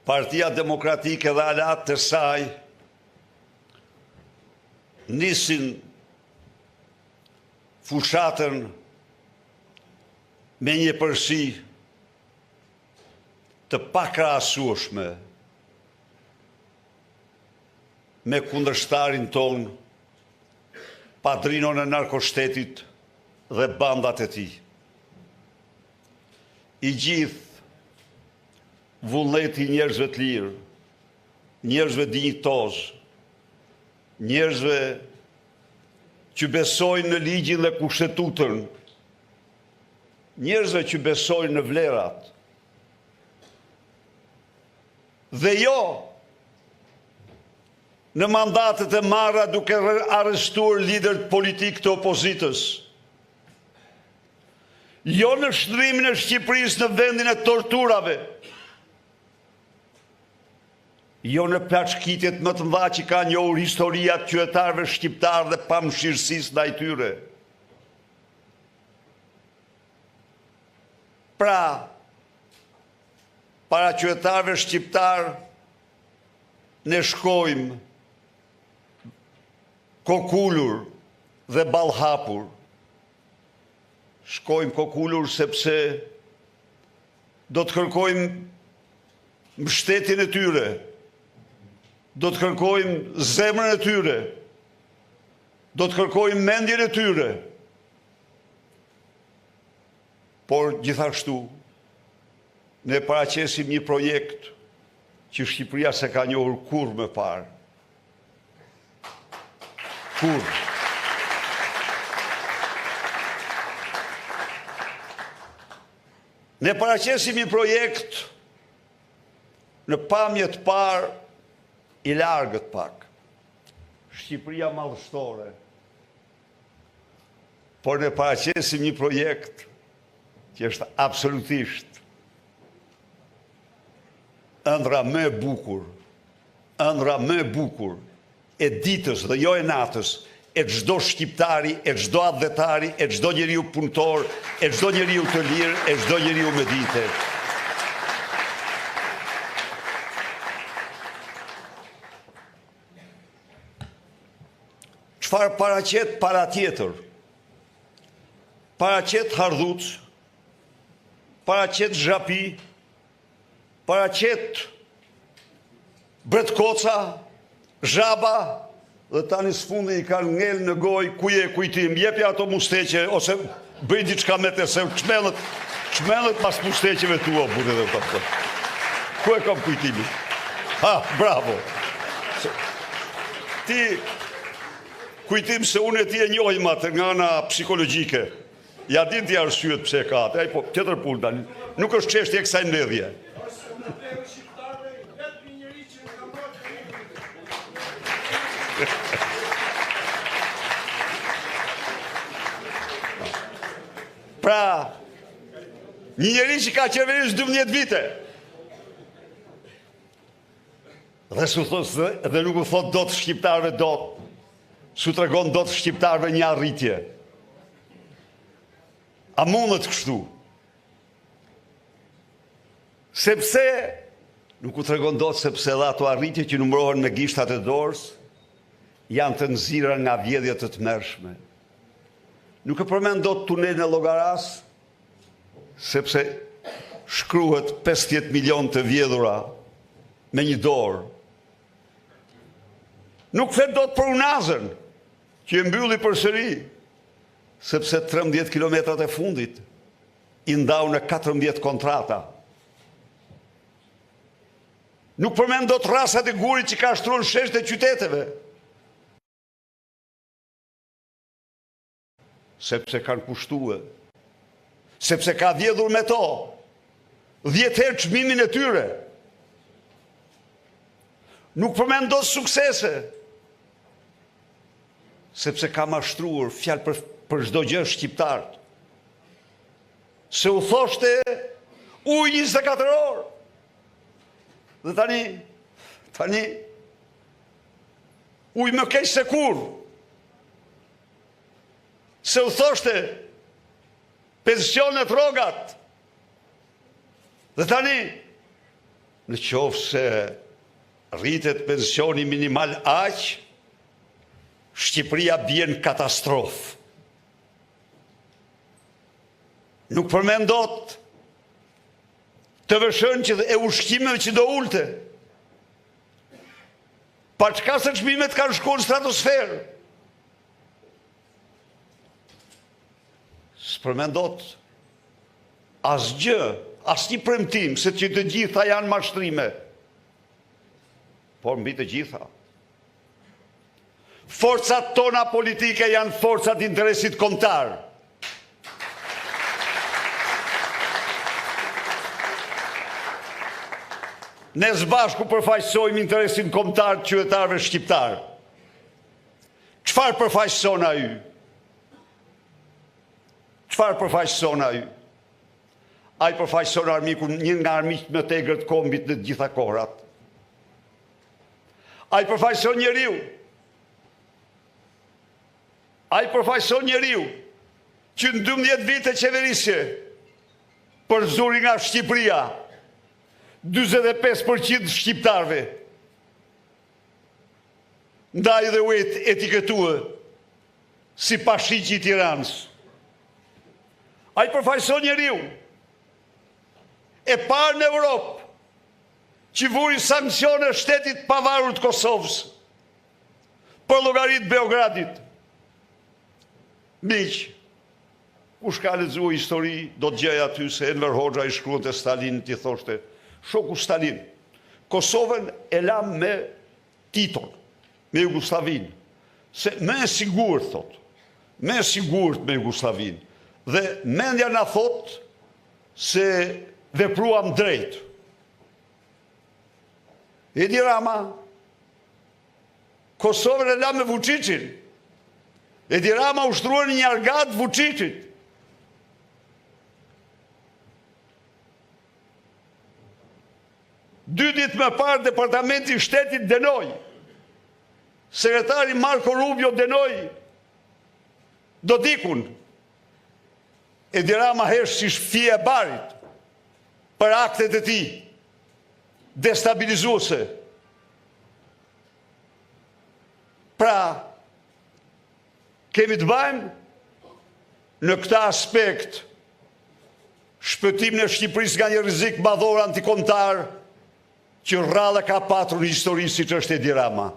Partia Demokratike dhe aleat të saj nisin fushatën me një përsi të pakrahasueshme me kundërshtarin ton, padrinon e narkoshtetit dhe bandat e tij. I gjithë vullneti njerëzve të lirë, njerëzve dinjitoz, njerëzve që besojnë në ligjin dhe kushtetutën, njerëzve që besojnë në vlerat, dhe jo në mandatet e marra duke arrestuar liderët politik të opozitës, jo në shndrimin e Shqipërisë në vendin e torturave, jo në plaçkitjet më të mëdha që ka njohur historia të qytetarëve shqiptarë dhe pamëshirësisë ndaj tyre. Pra, para qytetarëve shqiptarë ne shkojmë kokulur dhe ballhapur. Shkojmë kokulur sepse do të kërkojmë mbështetjen e tyre, do të kërkojmë zemrën e tyre, do të kërkojmë mendjen e tyre, por gjithashtu ne paraqesim një projekt që Shqipëria se ka njohur kurrë më parë. Kurrë. Ne paraqesim një projekt në pamje të parë i largët pak. Shqipëria madhështore. Por ne paraqesim një projekt që është absolutisht ëndra më e bukur, ëndra më e bukur e ditës dhe jo e natës, e çdo shqiptari, e çdo adhetari, e çdo njeriu punëtor, e çdo njeriu të lirë, e çdo njeriu me dite. Çfarë paraqet para tjetër? Paraqet Hardhuc, paraqet Zhapi, paraqet Bretkoca, Zhaba, dhe tani sfundi i kanë ngel në gojë ku je kujtim, jepi ato musteqe ose bëj diçka me të se çmellet pas musteqeve tua burrë dhe kaptë. Ku e kam kujtimin? Ha, bravo. Ti kujtim se unë e ti e njohim atë nga ana psikologjike. Ja din ti arsyet pse ka atë, ai po tjetër punë tani. Nuk është çështje e kësaj mbledhje. Pra, një njeri që ka qeverisë 12 vite, dhe nuk u thot dot shqiptarëve dot, su tregon dot shqiptarëve një arritje. A mundet kështu? Sepse, nuk u tregon dot sepse dhe ato arritje që numërohen me gishtat e dorës, janë të nxirra nga vjedhjet të tmerrshme. Nuk e përmend dot tunelin e Llogaras, sepse shkruhet 50 milion të vjedhura me një dorë. Nuk flet dot për Unazën, që e mbylli përsëri, sepse 13 kilometrat e fundit i ndau në 14 kontrata. Nuk përmend dot rasat e Gurit që ka shtruar shesht e qyteteve, sepse kanë kushtue, sepse ka vjedhur me to 10 herë çmimin e tyre. Nuk përmend dot suksese, sepse ka mashtruar fjalë për çdo gjë shqiptar. Se u thoshte ujë 24 orë. Dhe tani ujë më keq se kur. Se u thoshte pensionet rrogat. Dhe tani në qoftë se rritet pensioni minimal aq, Shqipëria bie në katastrofë. Nuk përmendot të vëshën që e ushqimeve që do ulte. Pa çka se çmimet kanë shkuar në stratosferë. S'përmendot asgjë, asnjë premtim se që të gjitha janë mashtrime. Por mbi të gjitha, forcat tona politike janë forcat interesit kombëtar. Ne zbashku përfaqësojmë interesin kombëtar të qytetarëve shqiptar. Çfarë përfaqëson ai? Çfarë përfaqëson ai? Ai përfaqëson armikun, një nga armiqtë më të egër të kombit në të gjitha kohrat. Ai përfaqëson njeriu. Ai përfaqëson njeriu që në 12 vite qeverisje përzuri nga Shqipëria 45% shqiptarve ndaj dhe u etiketuar si pashiqi i Tiranës. Ai përfaqëson njeriu e parë në Europë që vuri sanksione shtetit pavarur të Kosovës për llogarit Beogradit. Miq, kush ka lexuar histori do të gjejë aty se Enver Hoxha i shkruante Stalinit, i thoshte shoku Stalin, Kosovën e la me Titon, me Jugoslavin, se me e sigurt, thot, me e sigurt me Jugoslavin, dhe mendja na thot se vepruam drejt. Edi Rama, Kosovën e la me Vučićin, Edi Rama ushtruan një argat Vučićit. Dy ditë më parë Departamenti i Shtetit dënoi. Sekretari Marco Rubio dënoi Dodikun. Edi Rama hesh si fije e barit për aktet e tij destabilizuese. Pra, kemi të bëjmë në këta aspekt shpëtimin e Shqipërisë nga një rrezik madhor antikombëtar që rrallë ka patur në histori siç është Edi Rama.